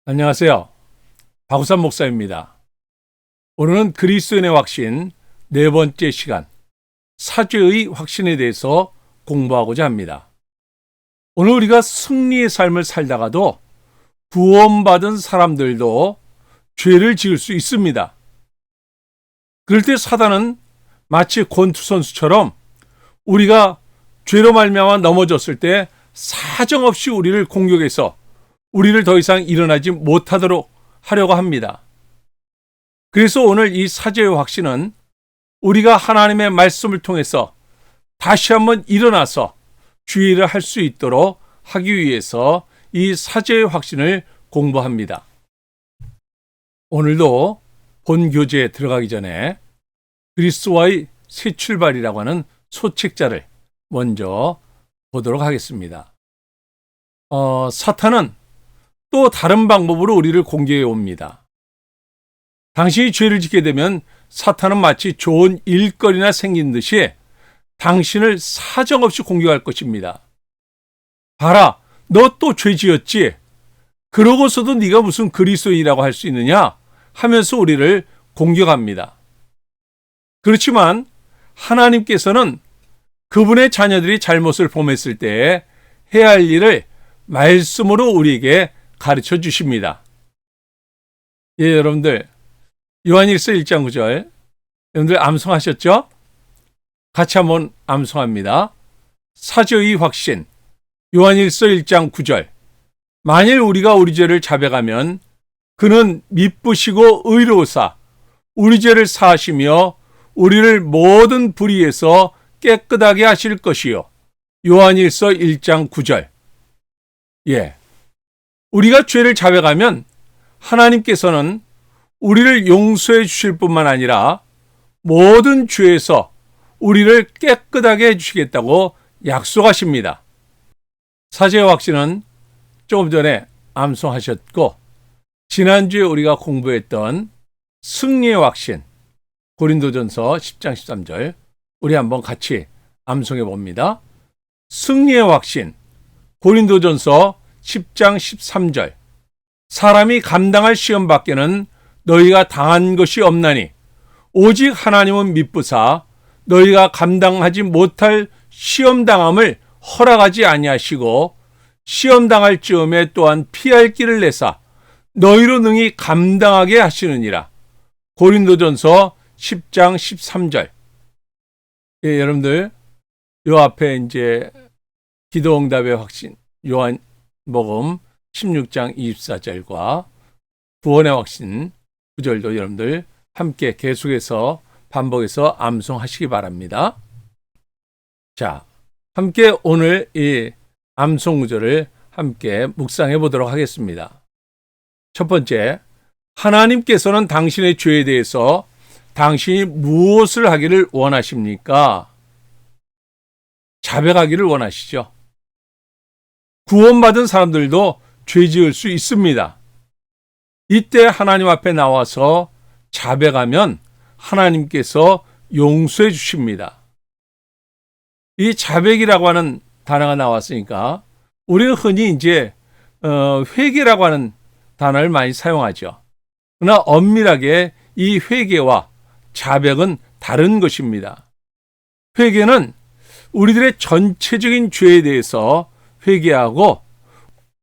안녕하세요. 박우산 목사입니다. 오늘은 그리스도인의 확신 네 번째 시간, 사죄의 확신에 대해서 공부하고자 합니다. 오늘 우리가 승리의 삶을 살다가도 구원받은 사람들도 죄를 지을 수 있습니다. 그럴 때 사단은 마치 권투 선수처럼 우리가 죄로 말미암아 넘어졌을 때 사정없이 우리를 공격해서 우리를 더 이상 일어나지 못하도록 하려고 합니다. 그래서 오늘 이 사죄의 확신은 우리가 하나님의 말씀을 통해서 다시 한번 일어나서 주의를 할 수 있도록 하기 위해서 이 사죄의 확신을 공부합니다. 오늘도 본 교재에 들어가기 전에 그리스도와의 새 출발이라고 하는 소책자를 먼저 보도록 하겠습니다. 사탄은 또 다른 방법으로 우리를 공격해 옵니다. 당신이 죄를 짓게 되면 사탄은 마치 좋은 일거리나 생긴 듯이 당신을 사정없이 공격할 것입니다. 봐라, 너 또 죄 지었지? 그러고서도 네가 무슨 그리스도인이라고 할 수 있느냐? 하면서 우리를 공격합니다. 그렇지만 하나님께서는 그분의 자녀들이 잘못을 범했을 때 해야 할 일을 말씀으로 우리에게 가르쳐 주십니다. 예, 여러분들, 요한일서 1장 9절, 여러분들 암송하셨죠? 같이 한번 암송합니다. 사죄의 확신, 요한일서 1장 9절. 만일 우리가 우리 죄를 자백하면 그는 미쁘시고 의로우사 우리 죄를 사하시며 우리를 모든 불의에서 깨끗하게 하실 것이요. 요한일서 1장 9절. 예. 우리가 죄를 자백하면 하나님께서는 우리를 용서해 주실 뿐만 아니라 모든 죄에서 우리를 깨끗하게 해주시겠다고 약속하십니다. 사죄의 확신은 조금 전에 암송하셨고, 지난주에 우리가 공부했던 승리의 확신, 고린도전서 10장 13절, 우리 한번 같이 암송해 봅니다. 승리의 확신, 고린도전서 10장 13절. 사람이 감당할 시험 밖에는 너희가 당한 것이 없나니 오직 하나님은 미쁘사 너희가 감당하지 못할 시험 당함을 허락하지 아니하시고 시험 당할 즈음에 또한 피할 길을 내사 너희로 능히 감당하게 하시느니라. 고린도전서 10장 13절. 예, 여러분들, 요 앞에 이제 기도응답의 확신, 요한복음 16장 24절과 구원의 확신 9절도 여러분들 함께 계속해서 반복해서 암송하시기 바랍니다. 자, 함께 오늘 이 암송 구절을 함께 묵상해 보도록 하겠습니다. 첫 번째, 하나님께서는 당신의 죄에 대해서 당신이 무엇을 하기를 원하십니까? 자백하기를 원하시죠. 구원받은 사람들도 죄 지을 수 있습니다. 이때 하나님 앞에 나와서 자백하면 하나님께서 용서해 주십니다. 이 자백이라고 하는 단어가 나왔으니까 우리는 흔히 이제 회개라고 하는 단어를 많이 사용하죠. 그러나 엄밀하게 이 회개와 자백은 다른 것입니다. 회개는 우리들의 전체적인 죄에 대해서 회개하고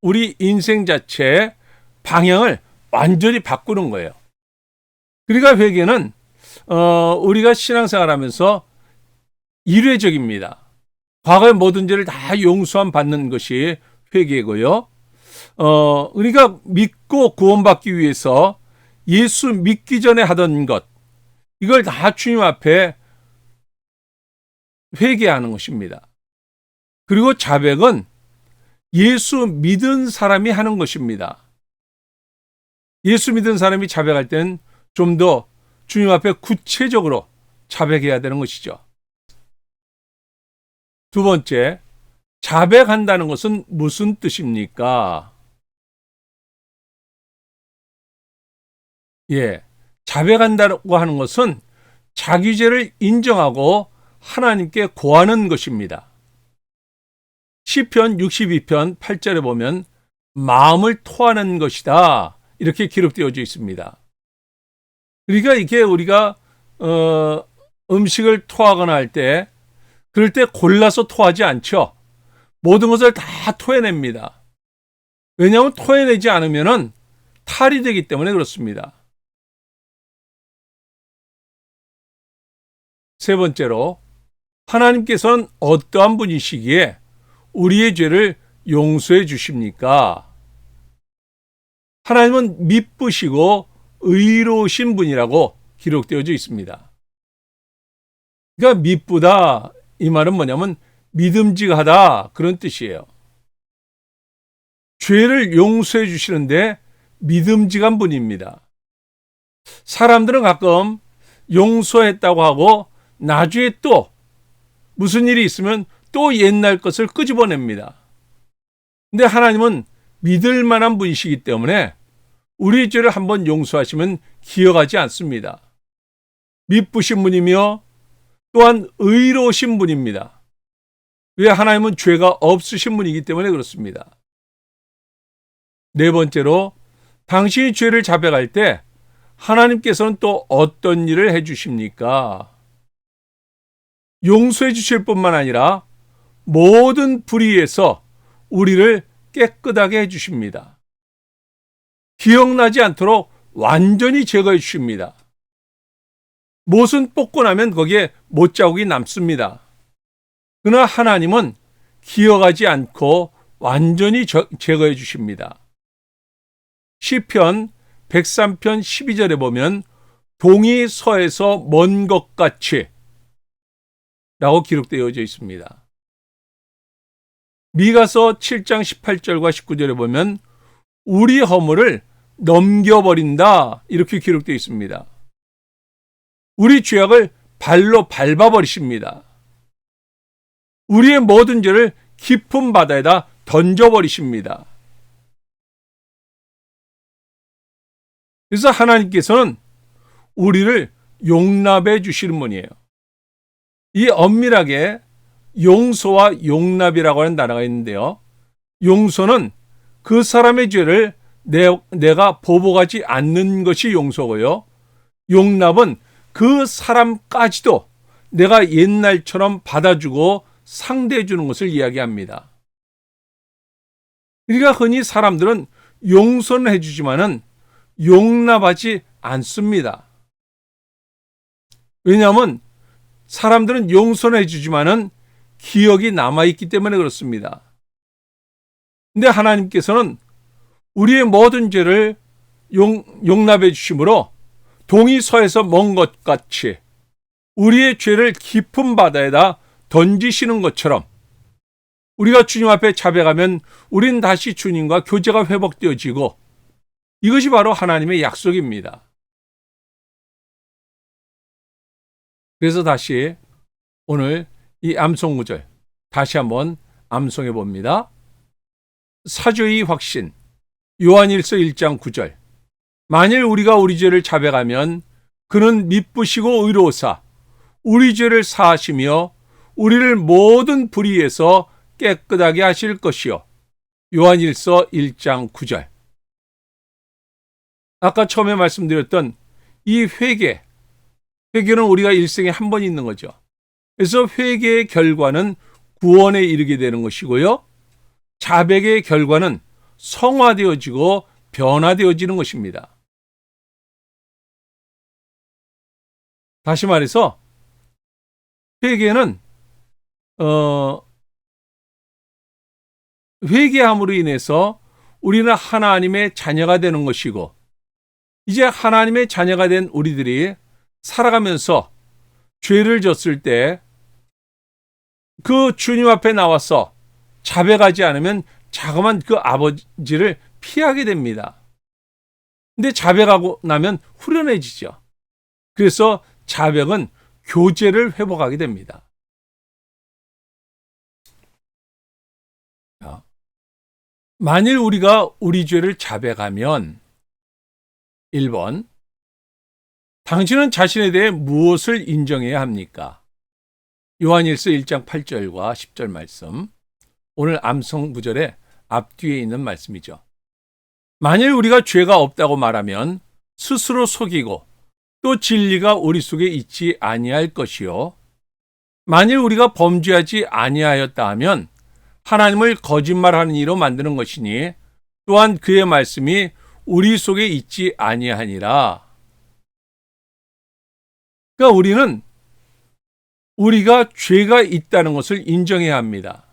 우리 인생 자체의 방향을 완전히 바꾸는 거예요. 그러니까 회개는 우리가 신앙생활하면서 일회적입니다. 과거의 모든 죄를 다 용서함 받는 것이 회개고요. 그러니까 믿고 구원받기 위해서 예수 믿기 전에 하던 것, 이걸 다 주님 앞에 회개하는 것입니다. 그리고 자백은 예수 믿은 사람이 하는 것입니다. 예수 믿은 사람이 자백할 때는 좀 더 주님 앞에 구체적으로 자백해야 되는 것이죠. 두 번째, 자백한다는 것은 무슨 뜻입니까? 예, 자백한다고 하는 것은 자기 죄를 인정하고 하나님께 고하는 것입니다. 시편 62편 8절에 보면 마음을 토하는 것이다. 이렇게 기록되어져 있습니다. 그러니까 이게 우리가 음식을 토하거나 할 때 그럴 때 골라서 토하지 않죠. 모든 것을 다 토해냅니다. 왜냐하면 토해내지 않으면 탈이 되기 때문에 그렇습니다. 세 번째로, 하나님께서는 어떠한 분이시기에 우리의 죄를 용서해 주십니까? 하나님은 미쁘시고 의로우신 분이라고 기록되어져 있습니다. 그러니까 미쁘다, 이 말은 뭐냐면 믿음직하다, 그런 뜻이에요. 죄를 용서해 주시는데 믿음직한 분입니다. 사람들은 가끔 용서했다고 하고 나중에 또 무슨 일이 있으면 또 옛날 것을 끄집어냅니다. 근데 하나님은 믿을 만한 분이시기 때문에 우리 죄를 한번 용서하시면 기억하지 않습니다. 미쁘신 분이며 또한 의로우신 분입니다. 왜? 하나님은 죄가 없으신 분이기 때문에 그렇습니다. 네 번째로, 당신이 죄를 자백할 때 하나님께서는 또 어떤 일을 해주십니까? 용서해 주실 뿐만 아니라 모든 불의에서 우리를 깨끗하게 해주십니다. 기억나지 않도록 완전히 제거해 주십니다. 못은 뽑고 나면 거기에 못자국이 남습니다. 그러나 하나님은 기억하지 않고 완전히 제거해 주십니다. 시편 103편 12절에 보면 동이 서에서 먼 것 같이 라고 기록되어져 있습니다. 미가서 7장 18절과 19절에 보면 우리 허물을 넘겨버린다, 이렇게 기록되어 있습니다. 우리 죄악을 발로 밟아버리십니다. 우리의 모든 죄를 깊은 바다에다 던져버리십니다. 그래서 하나님께서는 우리를 용납해 주시는 분이에요. 이 엄밀하게 용서와 용납이라고 하는 단어가 있는데요. 용서는 그 사람의 죄를 내가 보복하지 않는 것이 용서고요. 용납은 그 사람까지도 내가 옛날처럼 받아주고 상대해 주는 것을 이야기합니다. 그러니까 흔히 사람들은 용서는 해주지만은 용납하지 않습니다. 왜냐하면 사람들은 용서는 해주지만은 기억이 남아있기 때문에 그렇습니다. 근데 하나님께서는 우리의 모든 죄를 용납해 주심으로 동이 서에서 먼 것 같이 우리의 죄를 깊은 바다에다 던지시는 것처럼 우리가 주님 앞에 자백하면 우린 다시 주님과 교제가 회복되어지고, 이것이 바로 하나님의 약속입니다. 그래서 다시 오늘 이 암송 구절 다시 한번 암송해 봅니다. 사죄의 확신, 요한일서 1장 9절. 만일 우리가 우리 죄를 자백하면 그는 미쁘시고 의로우사 우리 죄를 사하시며 우리를 모든 불의에서 깨끗하게 하실 것이요. 요한일서 1장 9절. 아까 처음에 말씀드렸던 이 회개는 우리가 일생에 한 번 있는 거죠. 그래서 회개의 결과는 구원에 이르게 되는 것이고요. 자백의 결과는 성화되어지고 변화되어지는 것입니다. 다시 말해서 회개는 회개함으로 인해서 우리는 하나님의 자녀가 되는 것이고, 이제 하나님의 자녀가 된 우리들이 살아가면서 죄를 졌을 때 그 주님 앞에 나와서 자백하지 않으면 자그만 그 아버지를 피하게 됩니다. 근데 자백하고 나면 후련해지죠. 그래서 자백은 교제를 회복하게 됩니다. 만일 우리가 우리 죄를 자백하면 1번, 당신은 자신에 대해 무엇을 인정해야 합니까? 요한일서 1장 8절과 10절 말씀, 오늘 암송 구절의 앞뒤에 있는 말씀이죠. 만일 우리가 죄가 없다고 말하면 스스로 속이고 또 진리가 우리 속에 있지 아니할 것이요. 만일 우리가 범죄하지 아니하였다 하면 하나님을 거짓말하는 이로 만드는 것이니 또한 그의 말씀이 우리 속에 있지 아니하니라. 그러니까 우리는 우리가 죄가 있다는 것을 인정해야 합니다.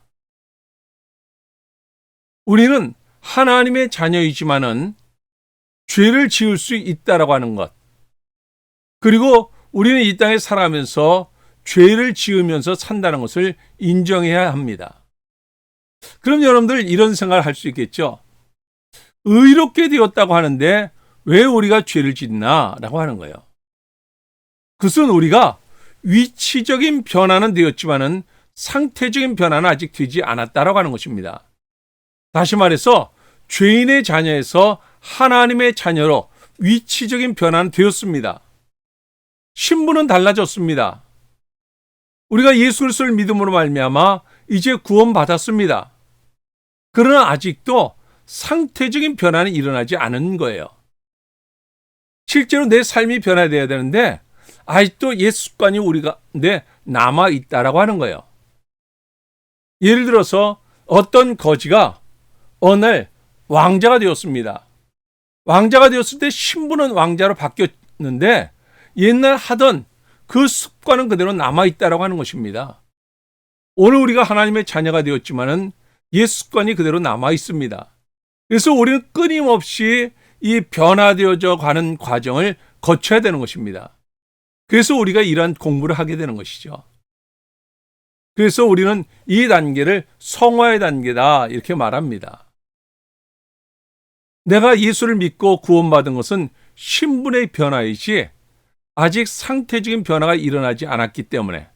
우리는 하나님의 자녀이지만은 죄를 지을 수 있다라고 하는 것. 그리고 우리는 이 땅에 살아가면서 죄를 지으면서 산다는 것을 인정해야 합니다. 그럼 여러분들 이런 생각을 할 수 있겠죠. 의롭게 되었다고 하는데 왜 우리가 죄를 짓나? 라고 하는 거예요. 그것은 우리가 위치적인 변화는 되었지만은 상태적인 변화는 아직 되지 않았다라고 하는 것입니다. 다시 말해서 죄인의 자녀에서 하나님의 자녀로 위치적인 변화는 되었습니다. 신분은 달라졌습니다. 우리가 예수 그리스도를 믿음으로 말미암아 이제 구원받았습니다. 그러나 아직도 상태적인 변화는 일어나지 않은 거예요. 실제로 내 삶이 변화되어야 되는데 아직도 옛 습관이 우리가 남아있다라고 하는 거예요. 예를 들어서 어떤 거지가 어느 날 왕자가 되었습니다. 왕자가 되었을 때 신분은 왕자로 바뀌었는데 옛날 하던 그 습관은 그대로 남아있다라고 하는 것입니다. 오늘 우리가 하나님의 자녀가 되었지만은 옛 습관이 그대로 남아있습니다. 그래서 우리는 끊임없이 이 변화되어져 가는 과정을 거쳐야 되는 것입니다. 그래서 우리가 이러한 공부를 하게 되는 것이죠. 그래서 우리는 이 단계를 성화의 단계다 이렇게 말합니다. 내가 예수를 믿고 구원받은 것은 신분의 변화이지 아직 상태적인 변화가 일어나지 않았기 때문에,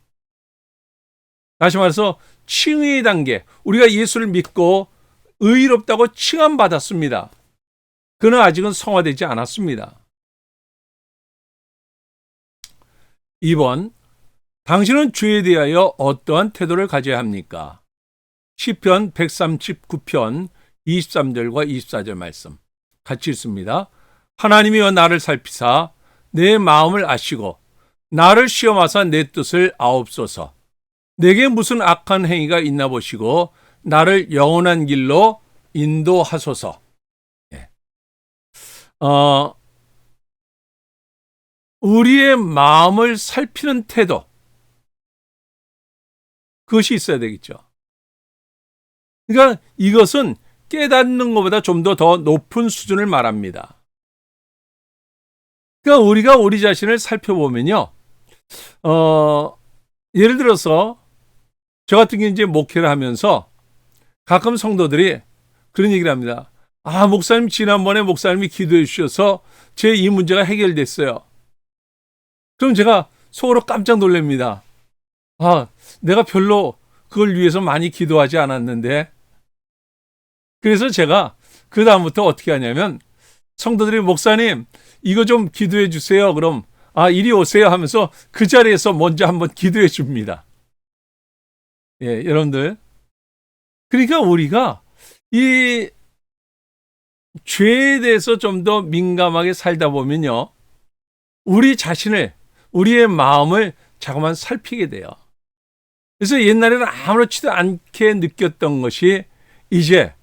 다시 말해서 칭의의 단계, 우리가 예수를 믿고 의롭다고 칭함받았습니다. 그러나 아직은 성화되지 않았습니다. 2번, 당신은 죄에 대하여 어떠한 태도를 가져야 합니까? 시편 139편 23절과 24절 말씀 같이 읽습니다. 하나님이여 나를 살피사 내 마음을 아시고 나를 시험하사 내 뜻을 아옵소서. 내게 무슨 악한 행위가 있나 보시고 나를 영원한 길로 인도하소서. 우리의 마음을 살피는 태도, 그것이 있어야 되겠죠. 그러니까 이것은 깨닫는 것보다 좀 더 높은 수준을 말합니다. 그러니까 우리가 우리 자신을 살펴보면요, 예를 들어서 저 같은 경우 이제 목회를 하면서 가끔 성도들이 그런 얘기를 합니다. 아, 목사님, 지난번에 목사님이 기도해 주셔서 제 이 문제가 해결됐어요. 그럼 제가 속으로 깜짝 놀랍니다. 아, 내가 별로 그걸 위해서 많이 기도하지 않았는데. 그래서 제가 그 다음부터 어떻게 하냐면 성도들이 목사님 이거 좀 기도해 주세요. 그럼 이리 오세요 하면서 그 자리에서 먼저 한번 기도해 줍니다. 예, 여러분들. 그러니까 우리가 이 죄에 대해서 좀 더 민감하게 살다 보면요, 우리 자신을, 우리의 마음을 자꾸만 살피게 돼요. 그래서 옛날에는 아무렇지도 않게 느꼈던 것이 이제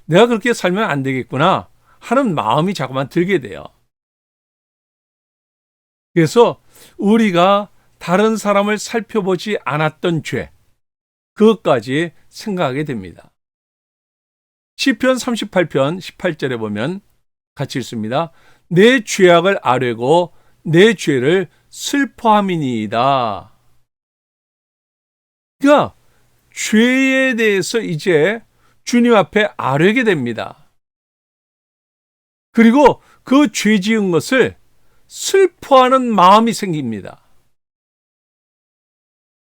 내가 그렇게 살면 안 되겠구나 하는 마음이 자꾸만 들게 돼요. 그래서 우리가 다른 사람을 살펴보지 않았던 죄, 그것까지 생각하게 됩니다. 시편 38편 18절에 보면 같이 읽습니다. 내 죄악을 아뢰고 내 죄를 슬퍼함이니이다. 그러니까 죄에 대해서 이제 주님 앞에 아뢰게 됩니다. 그리고 그 죄 지은 것을 슬퍼하는 마음이 생깁니다.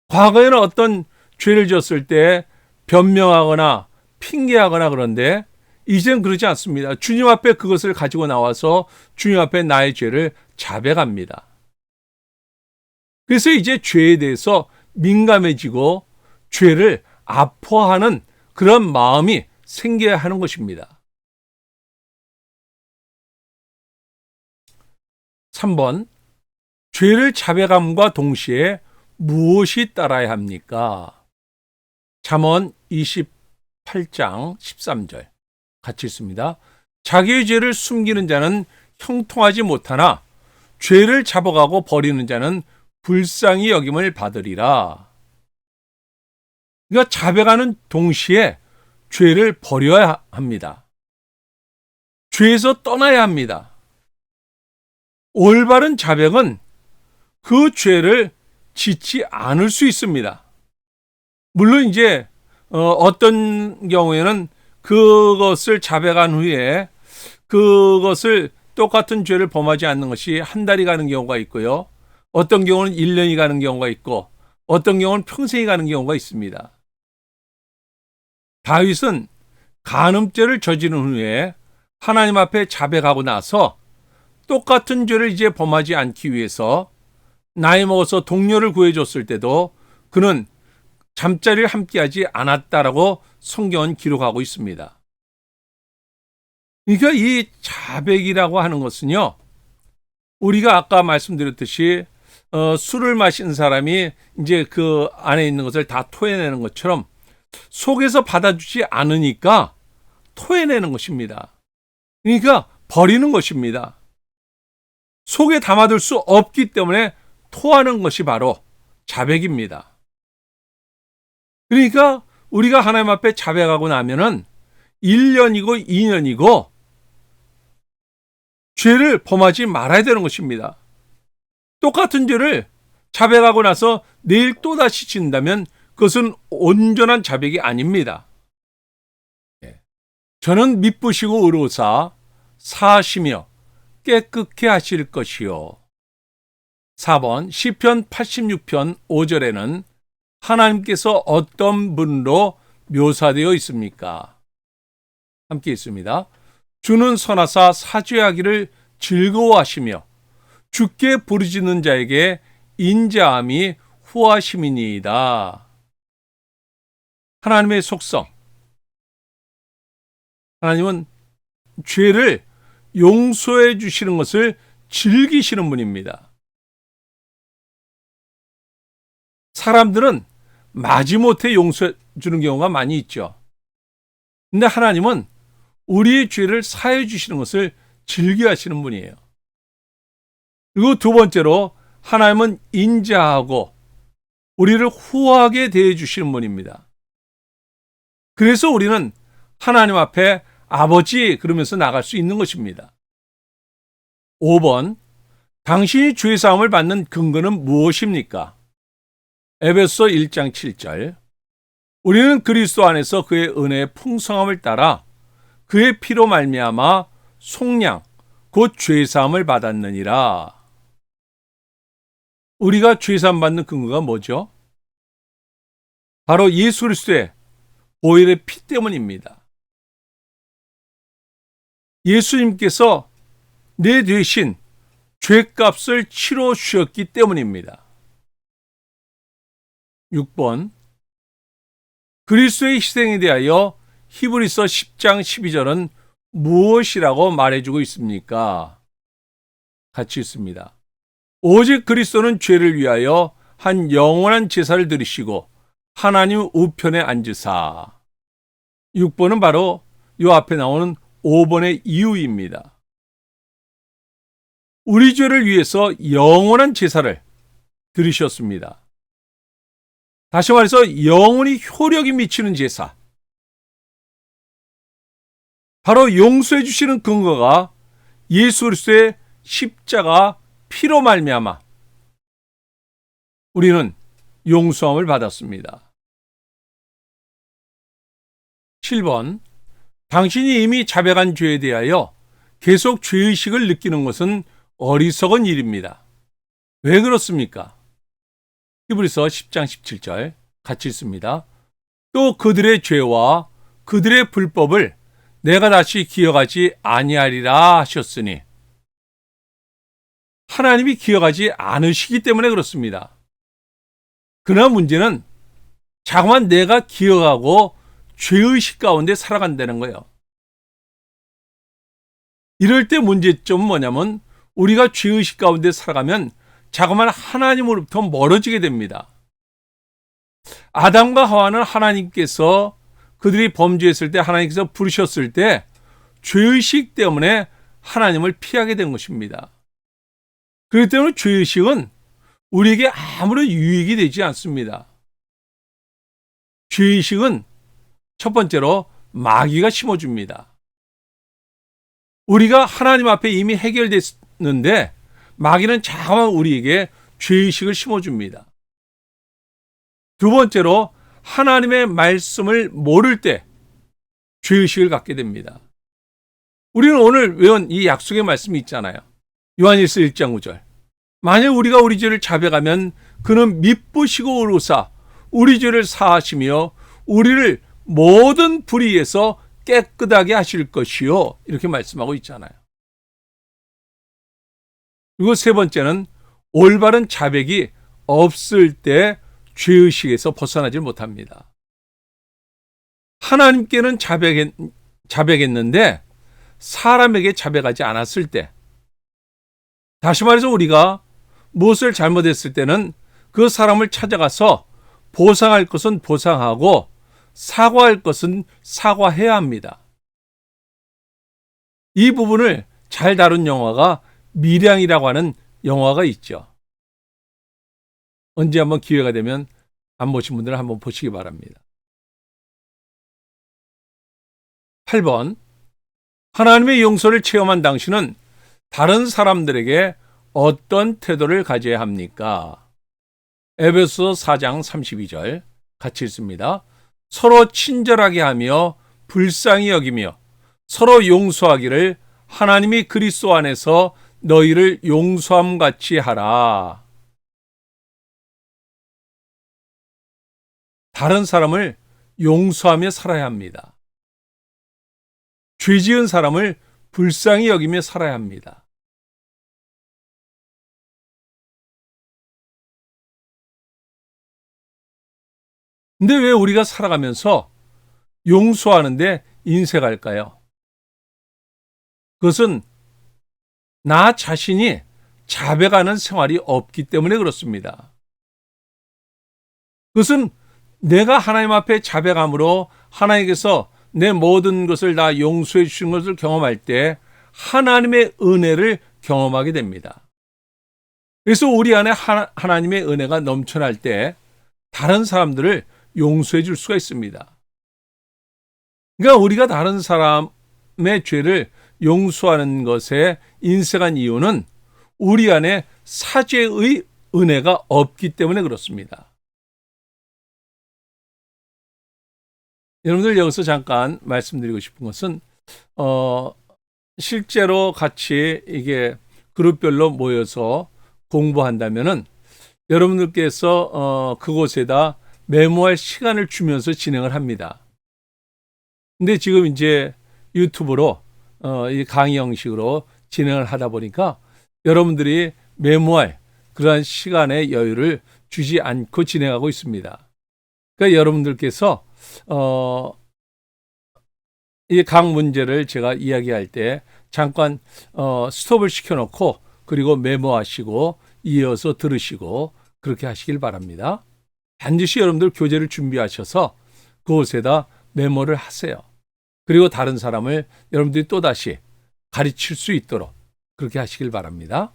과거에는 어떤 죄를 지었을 때 변명하거나 핑계하거나 그런데 이젠 그러지 않습니다. 주님 앞에 그것을 가지고 나와서 주님 앞에 나의 죄를 자백합니다. 그래서 이제 죄에 대해서 민감해지고 죄를 아파하는 그런 마음이 생겨야 하는 것입니다. 3번, 죄를 자백함과 동시에 무엇이 따라야 합니까? 잠언 28장 13절 같이 읽습니다. 자기의 죄를 숨기는 자는 형통하지 못하나 죄를 잡아가고 버리는 자는 불쌍히 여김을 받으리라. 그러니까 자백하는 동시에 죄를 버려야 합니다. 죄에서 떠나야 합니다. 올바른 자백은 그 죄를 짓지 않을 수 있습니다. 물론 이제 어떤 경우에는 그것을 자백한 후에 그것을 똑같은 죄를 범하지 않는 것이 한 달이 가는 경우가 있고요. 어떤 경우는 1년이 가는 경우가 있고 어떤 경우는 평생이 가는 경우가 있습니다. 다윗은 간음죄를 저지른 후에 하나님 앞에 자백하고 나서 똑같은 죄를 이제 범하지 않기 위해서 나이 먹어서 동료를 구해줬을 때도 그는 잠자리를 함께하지 않았다라고 성경은 기록하고 있습니다. 그러니까 이 자백이라고 하는 것은요, 우리가 아까 말씀드렸듯이 술을 마신 사람이 이제 그 안에 있는 것을 다 토해내는 것처럼 속에서 받아주지 않으니까 토해내는 것입니다. 그러니까 버리는 것입니다. 속에 담아둘 수 없기 때문에 토하는 것이 바로 자백입니다. 그러니까 우리가 하나님 앞에 자백하고 나면은 1년이고 2년이고 죄를 범하지 말아야 되는 것입니다. 똑같은 죄를 자백하고 나서 내일 또다시 짓는다면 그것은 온전한 자백이 아닙니다. 저는 미쁘시고 의로우사 사하시며 깨끗게 하실 것이요. 4번 시편 86편 5절에는 하나님께서 어떤 분으로 묘사되어 있습니까? 함께 있습니다. 주는 선하사 사죄하기를 즐거워하시며 주께 부르짖는 자에게 인자함이 후하심이니이다. 하나님의 속성. 하나님은 죄를 용서해 주시는 것을 즐기시는 분입니다. 사람들은 마지못해 용서해 주는 경우가 많이 있죠. 근데 하나님은 우리의 죄를 사해 주시는 것을 즐겨하시는 분이에요. 그리고 두 번째로 하나님은 인자하고 우리를 후하게 대해 주시는 분입니다. 그래서 우리는 하나님 앞에 아버지 그러면서 나갈 수 있는 것입니다. 5번 당신이 죄사함을 받는 근거는 무엇입니까? 에베소 1장 7절 우리는 그리스도 안에서 그의 은혜의 풍성함을 따라 그의 피로 말미암아 속량 곧 죄사함을 받았느니라. 우리가 죄사함 받는 근거가 뭐죠? 바로 예수 그리스도의 보혈의 피 때문입니다. 예수님께서 내 대신 죄값을 치러 주셨기 때문입니다. 6번 그리스도의 희생에 대하여 히브리서 10장 12절은 무엇이라고 말해주고 있습니까? 같이 읽습니다. 오직 그리스도는 죄를 위하여 한 영원한 제사를 드리시고 하나님 우편에 앉으사. 6번은 바로 이 앞에 나오는 5번의 이유입니다. 우리 죄를 위해서 영원한 제사를 드리셨습니다. 다시 말해서 영원히 효력이 미치는 제사. 바로 용서해 주시는 근거가 예수 그리스도의 십자가 피로 말미암아 우리는 용서함을 받았습니다. 7번 당신이 이미 자백한 죄에 대하여 계속 죄의식을 느끼는 것은 어리석은 일입니다. 왜 그렇습니까? 히브리서 10장 17절 같이 읽습니다. 또 그들의 죄와 그들의 불법을 내가 다시 기억하지 아니하리라 하셨으니 하나님이 기억하지 않으시기 때문에 그렇습니다. 그러나 문제는 자꾸만 내가 기억하고 죄의식 가운데 살아간다는 거예요. 이럴 때 문제점은 뭐냐면 우리가 죄의식 가운데 살아가면 자꾸만 하나님으로부터 멀어지게 됩니다. 아담과 하와는 하나님께서 그들이 범죄했을 때 하나님께서 부르셨을 때 죄의식 때문에 하나님을 피하게 된 것입니다. 그렇기 때문에 죄의식은 우리에게 아무런 유익이 되지 않습니다. 죄의식은 첫 번째로 마귀가 심어줍니다. 우리가 하나님 앞에 이미 해결됐는데 마귀는 자꾸만 우리에게 죄의식을 심어줍니다. 두 번째로 하나님의 말씀을 모를 때 죄의식을 갖게 됩니다. 우리는 오늘 외운 이 약속의 말씀이 있잖아요. 요한일서 1장 9절. 만약 우리가 우리 죄를 자백하면 그는 미쁘시고 의로사 우리 죄를 사하시며 우리를 모든 불의에서 깨끗하게 하실 것이요. 이렇게 말씀하고 있잖아요. 그리고 세 번째는 올바른 자백이 없을 때 죄의식에서 벗어나지 못합니다. 하나님께는 자백했는데 사람에게 자백하지 않았을 때, 다시 말해서 우리가 무엇을 잘못했을 때는 그 사람을 찾아가서 보상할 것은 보상하고 사과할 것은 사과해야 합니다. 이 부분을 잘 다룬 영화가 밀양이라고 하는 영화가 있죠. 언제 한번 기회가 되면 안 보신 분들은 한번 보시기 바랍니다. 8번. 하나님의 용서를 체험한 당신은 다른 사람들에게 어떤 태도를 가져야 합니까? 에베소서 4장 32절 같이 읽습니다. 서로 친절하게 하며 불쌍히 여기며 서로 용서하기를 하나님이 그리스도 안에서 너희를 용서함 같이 하라. 다른 사람을 용서하며 살아야 합니다. 죄 지은 사람을 불쌍히 여기며 살아야 합니다. 근데 왜 우리가 살아가면서 용서하는데 인색할까요? 그것은 나 자신이 자백하는 생활이 없기 때문에 그렇습니다. 그것은 내가 하나님 앞에 자백함으로 하나님께서 내 모든 것을 다 용서해 주신 것을 경험할 때 하나님의 은혜를 경험하게 됩니다. 그래서 우리 안에 하나님의 은혜가 넘쳐날 때 다른 사람들을 용서해 줄 수가 있습니다. 그러니까 우리가 다른 사람의 죄를 용서하는 것에 인색한 이유는 우리 안에 사죄의 은혜가 없기 때문에 그렇습니다. 여러분들 여기서 잠깐 말씀드리고 싶은 것은 실제로 같이 이게 그룹별로 모여서 공부한다면은 여러분들께서 그곳에다 메모할 시간을 주면서 진행을 합니다. 근데 지금 이제 유튜브로 이 강의 형식으로 진행을 하다 보니까 여러분들이 메모할 그러한 시간의 여유를 주지 않고 진행하고 있습니다. 그러니까 여러분들께서 이 각 문제를 제가 이야기할 때 잠깐 스톱을 시켜놓고 그리고 메모하시고 이어서 들으시고 그렇게 하시길 바랍니다. 반드시 여러분들 교재를 준비하셔서 그곳에다 메모를 하세요. 그리고 다른 사람을 여러분들이 또다시 가르칠 수 있도록 그렇게 하시길 바랍니다.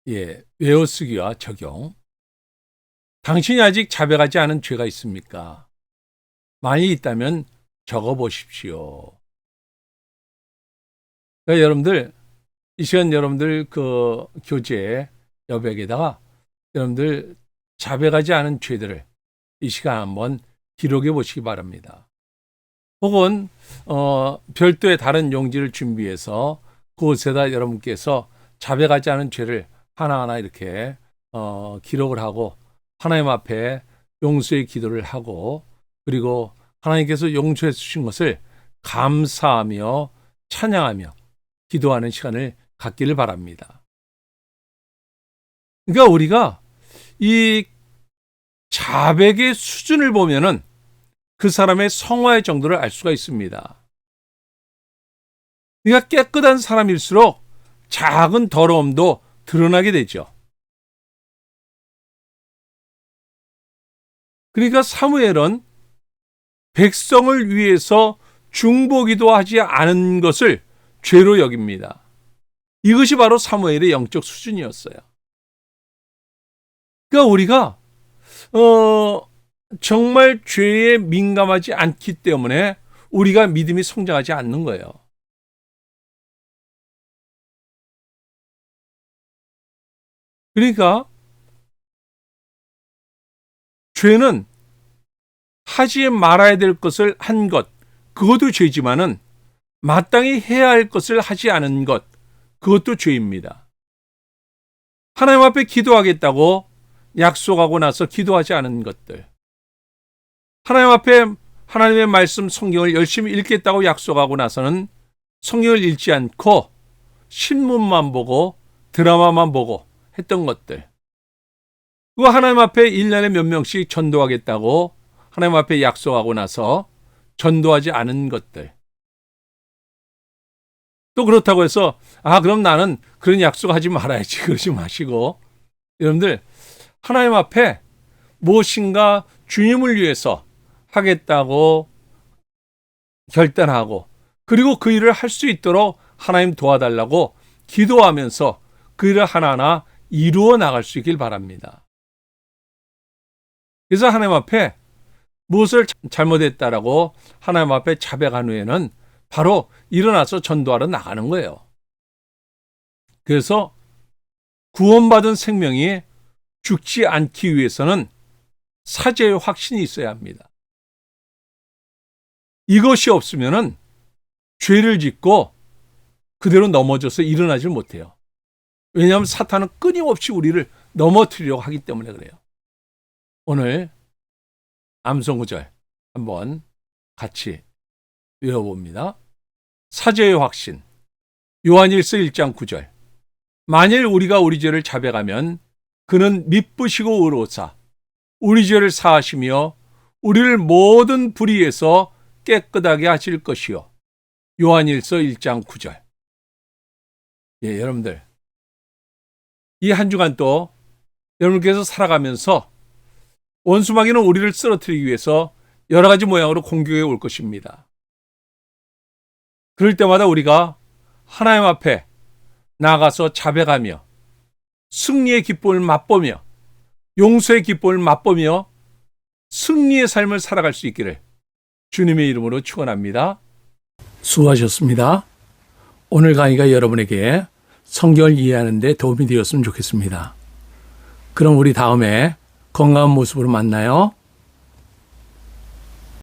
예, 외워쓰기와 적용. 당신이 아직 자백하지 않은 죄가 있습니까? 많이 있다면 적어보십시오. 그러니까 여러분들, 이 시간 여러분들 그 교재 여백에다가 여러분들 자백하지 않은 죄들을 이 시간 한번 기록해 보시기 바랍니다. 혹은 별도의 다른 용지를 준비해서 그곳에다 여러분께서 자백하지 않은 죄를 하나하나 이렇게 기록을 하고 하나님 앞에 용서의 기도를 하고 그리고 하나님께서 용서해 주신 것을 감사하며 찬양하며 기도하는 시간을 갖기를 바랍니다. 그러니까 우리가 이 자백의 수준을 보면은 그 사람의 성화의 정도를 알 수가 있습니다. 네가 깨끗한 사람일수록 작은 더러움도 드러나게 되죠. 그러니까 사무엘은 백성을 위해서 중보기도 하지 않은 것을 죄로 여깁니다. 이것이 바로 사무엘의 영적 수준이었어요. 그러니까 우리가 정말 죄에 민감하지 않기 때문에 우리가 믿음이 성장하지 않는 거예요. 그러니까 죄는 하지 말아야 될 것을 한 것, 그것도 죄지만은 마땅히 해야 할 것을 하지 않은 것, 그것도 죄입니다. 하나님 앞에 기도하겠다고 약속하고 나서 기도하지 않은 것들, 하나님 앞에 하나님의 말씀 성경을 열심히 읽겠다고 약속하고 나서는 성경을 읽지 않고 신문만 보고 드라마만 보고 했던 것들, 그거 하나님 앞에 1년에 몇 명씩 전도하겠다고 하나님 앞에 약속하고 나서 전도하지 않은 것들, 또 그렇다고 해서 그럼 나는 그런 약속하지 말아야지 그러지 마시고, 여러분들 하나님 앞에 무엇인가 주님을 위해서 하겠다고 결단하고 그리고 그 일을 할 수 있도록 하나님 도와달라고 기도하면서 그 일을 하나하나 이루어 나갈 수 있길 바랍니다. 그래서 하나님 앞에 무엇을 잘못했다라고 하나님 앞에 자백한 후에는 바로 일어나서 전도하러 나가는 거예요. 그래서 구원받은 생명이 죽지 않기 위해서는 사죄의 확신이 있어야 합니다. 이것이 없으면은 죄를 짓고 그대로 넘어져서 일어나질 못해요. 왜냐하면 사탄은 끊임없이 우리를 넘어뜨리려고 하기 때문에 그래요. 오늘 암송구절 한번 같이 외워봅니다. 사죄의 확신. 요한일서 1장 9절. 만일 우리가 우리 죄를 자백하면 그는 미쁘시고 의로우사 우리 죄를 사하시며 우리를 모든 불의에서 깨끗하게 하실 것이요. 요한일서 1장 9절. 여러분들 이 한 주간 또 여러분께서 살아가면서 원수마귀는 우리를 쓰러뜨리기 위해서 여러 가지 모양으로 공격해 올 것입니다. 그럴 때마다 우리가 하나님 앞에 나가서 자백하며 승리의 기쁨을 맛보며 용서의 기쁨을 맛보며 승리의 삶을 살아갈 수 있기를 주님의 이름으로 축원합니다. 수고하셨습니다. 오늘 강의가 여러분에게 성경을 이해하는 데 도움이 되었으면 좋겠습니다. 그럼 우리 다음에 건강한 모습으로 만나요.